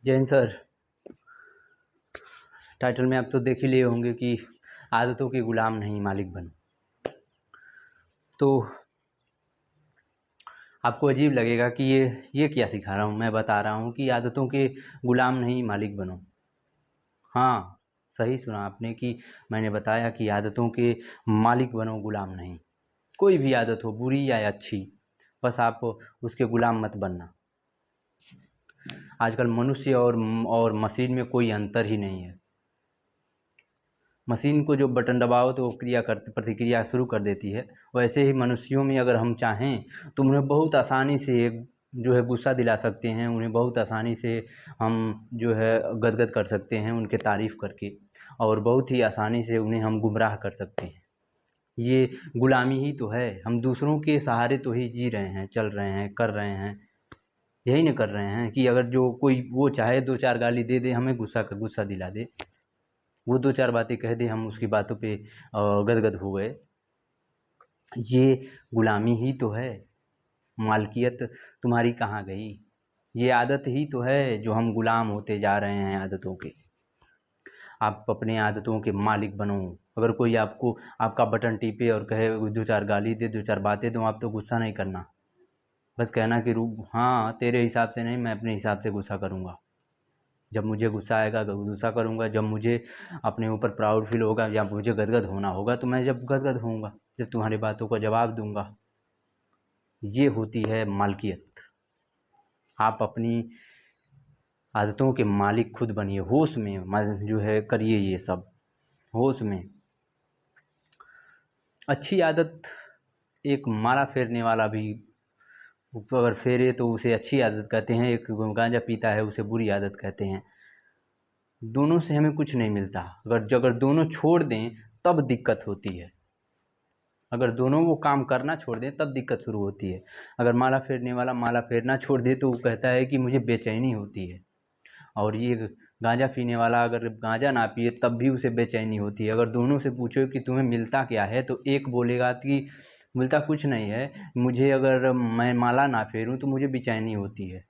Jain sir, title में आप तो देख ही लिए होंगे कि आदतों के गुलाम नहीं मालिक बनो। तो आपको अजीब लगेगा कि ये क्या सिखा रहा हूँ। मैं बता रहा हूँ कि आदतों के गुलाम नहीं मालिक बनो। हाँ, सही सुना आपने कि मैंने बताया कि आदतों के मालिक बनो, गुलाम नहीं। कोई भी आदत हो, बुरी या अच्छी, बस आप उसके गुलाम मत बनना। आजकल मनुष्य और मशीन में कोई अंतर ही नहीं है। मशीन को जो बटन दबाओ तो वो प्रतिक्रिया शुरू कर देती है। वैसे ही मनुष्यों में अगर हम चाहें तो उन्हें बहुत आसानी से जो है गुस्सा दिला सकते हैं। उन्हें बहुत आसानी से हम जो है गदगद कर सकते हैं उनके तारीफ़ करके, और बहुत ही आसानी से उन्हें हम गुमराह कर सकते हैं। ये गुलामी ही तो है। हम दूसरों के सहारे तो ही जी रहे हैं, चल रहे हैं, कर रहे हैं। यही न कर रहे हैं कि अगर जो कोई वो चाहे 2-4 गाली दे दे, हमें गुस्सा दिला दे, वो 2-4 बातें कह दे, हम उसकी बातों पे गदगद हो गए। ये गुलामी ही तो है। मालकियत तुम्हारी कहाँ गई? ये आदत ही तो है जो हम गुलाम होते जा रहे हैं आदतों के। आप अपने आदतों के मालिक बनो। अगर कोई आपको आपका बटन टीपे और कहे 2-4 गाली दे, 2-4 बातें दो, आप तो गुस्सा नहीं करना। बस कहना कि हाँ, तेरे हिसाब से नहीं, मैं अपने हिसाब से गुस्सा करूँगा। जब मुझे गुस्सा आएगा तो गुस्सा करूँगा, जब मुझे अपने ऊपर प्राउड फील होगा या मुझे गदगद होना होगा तो मैं जब गदगद होऊंगा, जब तुम्हारी बातों का जवाब दूंगा। ये होती है मालकियत। आप अपनी आदतों के मालिक खुद बनिए, होश में जो है करिए ये सब, होश में। अच्छी आदत, एक माला फेरने वाला भी अगर फेरे तो उसे अच्छी आदत कहते हैं, एक गांजा पीता है उसे बुरी आदत कहते हैं। दोनों से हमें कुछ नहीं मिलता। अगर दोनों छोड़ दें तब दिक्कत होती है। अगर दोनों वो काम करना छोड़ दें तब दिक्कत शुरू होती है। अगर माला फेरने वाला माला फेरना छोड़ दे तो वो कहता है कि मुझे बेचैनी होती है, और ये गांजा पीने वाला अगर गांजा ना पिए तब भी उसे बेचैनी होती है। अगर दोनों से पूछो कि तुम्हें मिलता क्या है तो एक बोलेगा कि मिलता कुछ नहीं है, मुझे अगर मैं माला ना फेरूं तो मुझे बेचैनी होती है।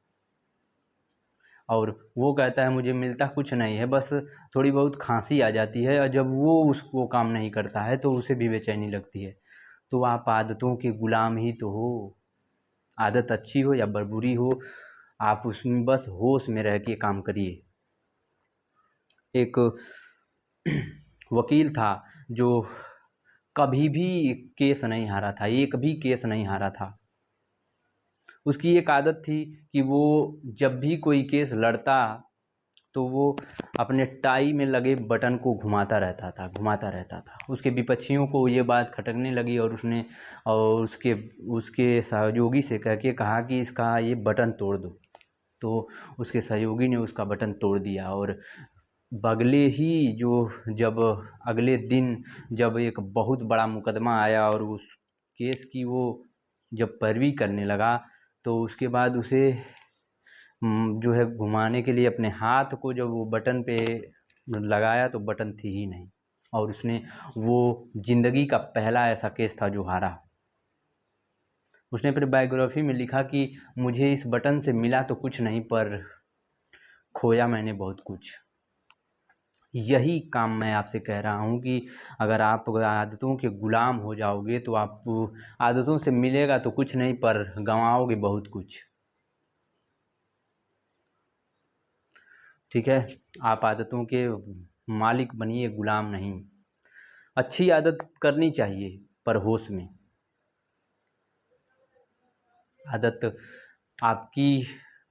और वो कहता है मुझे मिलता कुछ नहीं है, बस थोड़ी बहुत खांसी आ जाती है, और जब वो उसको काम नहीं करता है तो उसे भी बेचैनी लगती है। तो आप आदतों के गुलाम ही तो हो। आदत अच्छी हो या बुरी हो, आप उसमें बस होश में रह के काम करिए। एक वकील था जो कभी भी केस नहीं हारा था, एक भी केस नहीं हारा था। उसकी एक आदत थी कि वो जब भी कोई केस लड़ता तो वो अपने टाई में लगे बटन को घुमाता रहता था। उसके विपक्षियों को ये बात खटकने लगी और उसने और उसके सहयोगी से कह के कहा कि इसका ये बटन तोड़ दो। तो उसके सहयोगी ने उसका बटन तोड़ दिया, और जब अगले दिन जब एक बहुत बड़ा मुकदमा आया और उस केस की वो जब पैरवी करने लगा तो उसके बाद उसे जो है घुमाने के लिए अपने हाथ को जब वो बटन पे लगाया तो बटन थी ही नहीं, और उसने वो ज़िंदगी का पहला ऐसा केस था जो हारा। उसने अपनी बायोग्राफी में लिखा कि मुझे इस बटन से मिला तो कुछ नहीं, पर खोया मैंने बहुत कुछ। यही काम मैं आपसे कह रहा हूँ कि अगर आप आदतों के गुलाम हो जाओगे तो आप आदतों से मिलेगा तो कुछ नहीं, पर गंवाओगे बहुत कुछ। ठीक है, आप आदतों के मालिक बनिए, गुलाम नहीं। अच्छी आदत करनी चाहिए पर होश में। आदत आपकी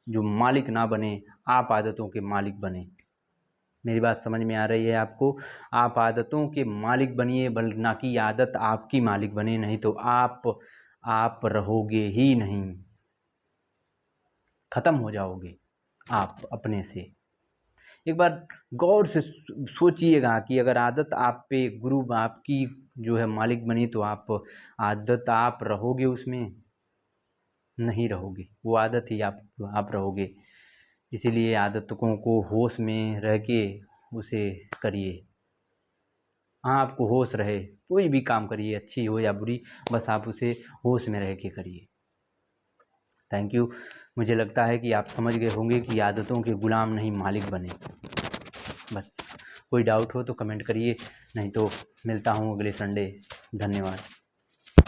जो मालिक ना बने, आप आदतों के मालिक बने। मेरी बात समझ में आ रही है आपको? आप आदतों के मालिक बनिए, ना कि आदत आपकी मालिक बने, नहीं तो आप रहोगे ही नहीं, ख़त्म हो जाओगे आप अपने से। एक बार गौर से सोचिएगा कि अगर आदत आप पे गुरु आपकी जो है मालिक बनी तो आदत आप रहोगे उसमें? नहीं रहोगे, वो आदत ही आप रहोगे। इसीलिए आदतों को होश में रह के उसे करिए। हाँ, आपको होश रहे, कोई भी काम करिए, अच्छी हो या बुरी, बस आप उसे होश में रह के करिए। Thank you. मुझे लगता है कि आप समझ गए होंगे कि आदतों के गुलाम नहीं मालिक बने। बस कोई डाउट हो तो कमेंट करिए, नहीं तो मिलता हूँ अगले संडे। धन्यवाद।